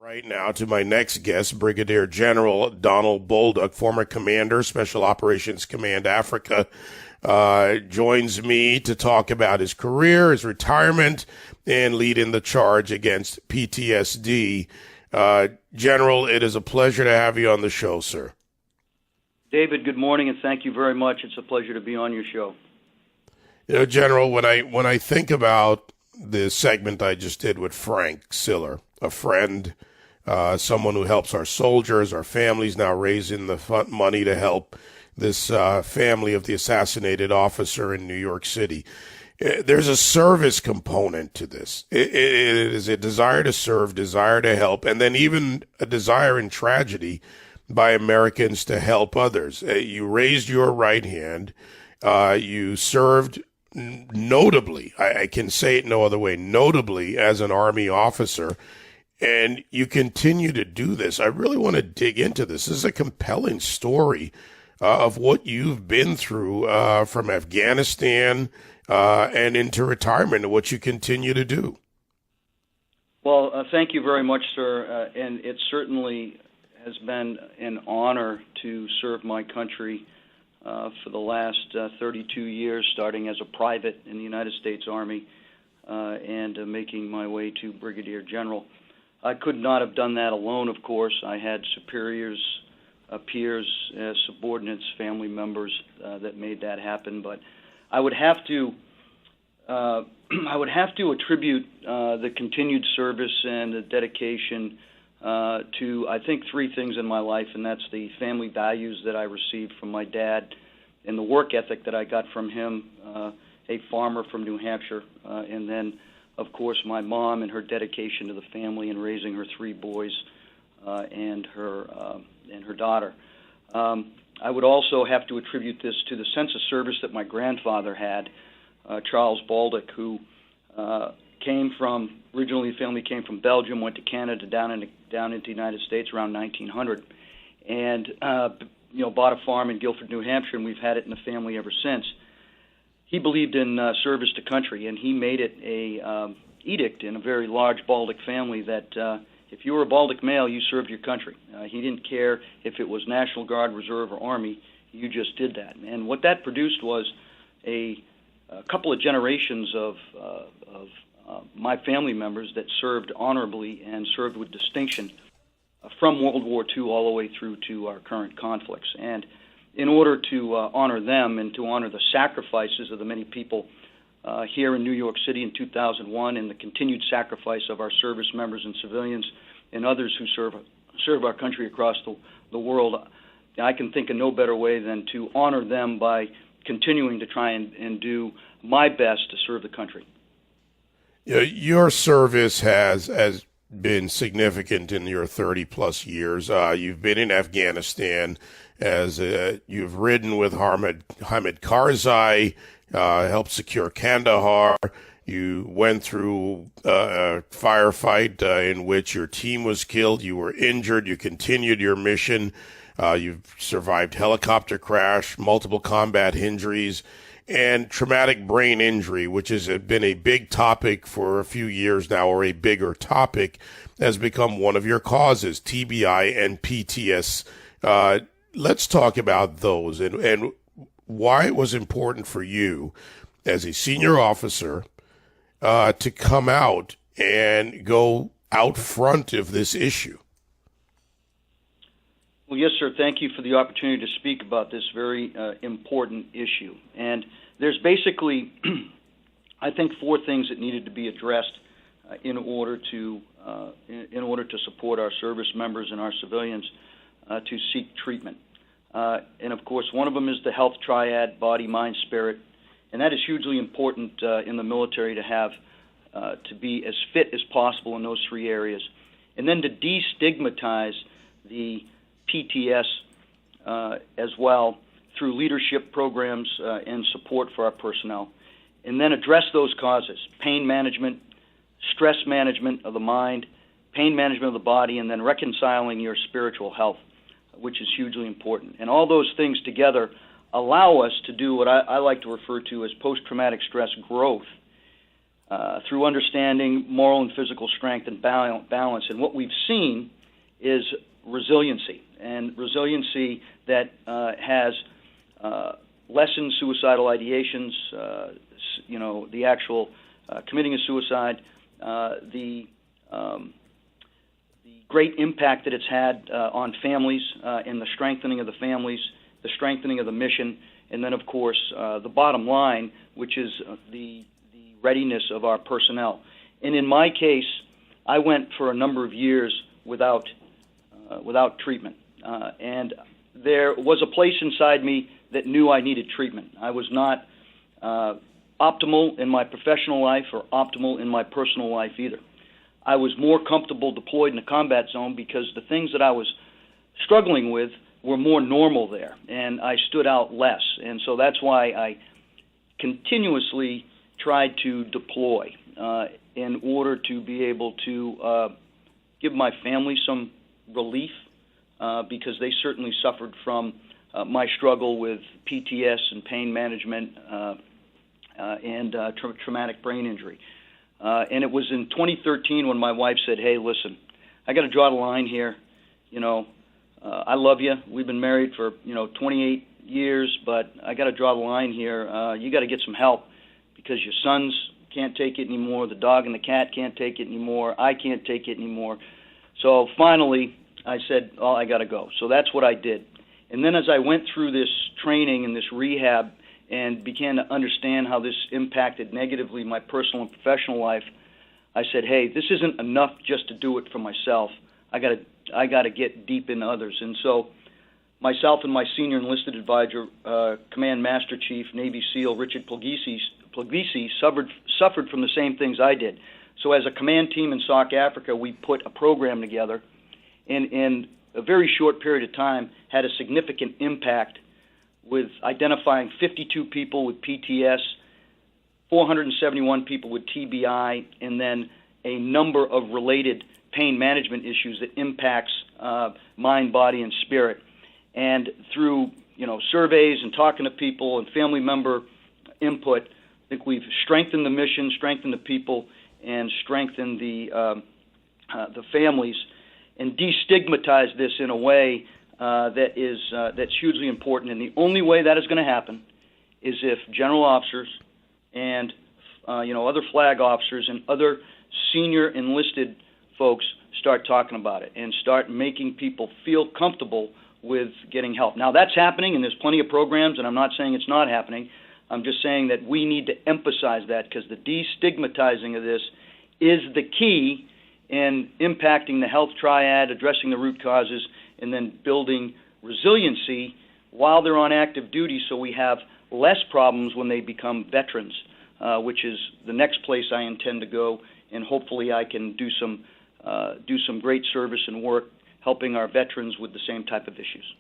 Right now to my next guest, Brigadier General Donald Bolduc, former commander, Special Operations Command Africa, joins me to talk about his career, his retirement, and leading the charge against PTSD. General, it is a pleasure to have you on the show, sir. David, good morning, and thank you very much. It's a pleasure to be on your show. You know, General, when I think about the segment I just did with Frank Siller, a friend, someone who helps our soldiers, our families, now raising the money to help this family of the assassinated officer in New York City. There's a service component to this. It is a desire to serve, desire to help, and then even a desire in tragedy by Americans to help others. You raised your right hand. You served notably, I can say it no other way, notably as an Army officer, and you continue to do this. I really want to dig into this. This is a compelling story of what you've been through from Afghanistan and into retirement, and what you continue to do. Well, thank you very much, sir, and it certainly has been an honor to serve my country for the last 32 years, starting as a private in the United States Army and making my way to Brigadier General. I could not have done that alone, of course. I had superiors, peers, subordinates, family members that made that happen. But I would have to, attribute the continued service and the dedication to, I think, three things in my life, and that's the family values that I received from my dad, and the work ethic that I got from him, a farmer from New Hampshire, and then, of course, my mom and her dedication to the family and raising her three boys and her daughter. I would also have to attribute this to the sense of service that my grandfather had, Charles Bolduc, who originally the family came from Belgium, went to Canada, down into the United States around 1900, and bought a farm in Guilford, New Hampshire, and we've had it in the family ever since. He believed in service to country, and he made it a edict in a very large Bolduc family that if you were a Bolduc male, you served your country. He didn't care if it was National Guard, Reserve, or Army. You just did that. And what that produced was a couple of generations of my family members that served honorably and served with distinction from World War II all the way through to our current conflicts. And in order to honor them and to honor the sacrifices of the many people here in New York City in 2001 and the continued sacrifice of our service members and civilians and others who serve our country across the world, I can think of no better way than to honor them by continuing to try and do my best to serve the country. Your service has been significant in your 30-plus years. You've been in Afghanistan, as you've ridden with Hamid Karzai, helped secure Kandahar. You went through a firefight in which your team was killed. You were injured. You continued your mission. You've survived helicopter crash, multiple combat injuries, and traumatic brain injury, which has been a big topic for a few years now, or a bigger topic, has become one of your causes, TBI and PTS. Let's talk about those and why it was important for you as a senior officer to come out and go out front of this issue. Well, yes, sir. Thank you for the opportunity to speak about this very important issue. And there's basically, I think, four things that needed to be addressed in order to support our service members and our civilians to seek treatment. And of course, one of them is the health triad: body, mind, spirit, and that is hugely important in the military to have to be as fit as possible in those three areas, and then to destigmatize the PTS as well through leadership programs and support for our personnel, and then address those causes: pain management, stress management of the mind, pain management of the body, and then reconciling your spiritual health, which is hugely important. And all those things together allow us to do what I like to refer to as post-traumatic stress growth, through understanding moral and physical strength and balance. And what we've seen is resiliency, and resiliency that has lessened suicidal ideations, the actual committing a suicide, the great impact that it's had on families and the strengthening of the families, the strengthening of the mission, and then, of course, the bottom line, which is the readiness of our personnel. And in my case, I went for a number of years without treatment. And there was a place inside me that knew I needed treatment. I was not optimal in my professional life or optimal in my personal life either. I was more comfortable deployed in a combat zone because the things that I was struggling with were more normal there, and I stood out less. And so that's why I continuously tried to deploy in order to be able to give my family some relief because they certainly suffered from my struggle with PTS and pain management and traumatic brain injury. And it was in 2013 when my wife said, "Hey, listen, I got to draw the line here. I love you. We've been married for 28 years, but I got to draw the line here. You got to get some help because your sons can't take it anymore. The dog and the cat can't take it anymore. I can't take it anymore." So finally, I said, "Oh, I got to go." So that's what I did. And then as I went through this training and this rehab and began to understand how this impacted negatively my personal and professional life, I said, "Hey, this isn't enough just to do it for myself. I got to get deep into others." And so myself and my senior enlisted advisor, Command Master Chief Navy SEAL Richard Puglisi suffered from the same things I did. So as a command team in SOC Africa, we put a program together, and in a very short period of time had a significant impact with identifying 52 people with PTS, 471 people with TBI, and then a number of related pain management issues that impacts mind, body, and spirit. And through surveys and talking to people and family member input, I think we've strengthened the mission, strengthened the people, and strengthened the families, and destigmatized this in a way that's hugely important. And the only way that is going to happen is if general officers and other flag officers and other senior enlisted folks start talking about it and start making people feel comfortable with getting help. Now that's happening, and there's plenty of programs, and I'm not saying it's not happening. I'm just saying that we need to emphasize that because the destigmatizing of this is the key in impacting the health triad, addressing the root causes, and then building resiliency while they're on active duty so we have less problems when they become veterans, which is the next place I intend to go, and hopefully I can do some great service and work helping our veterans with the same type of issues.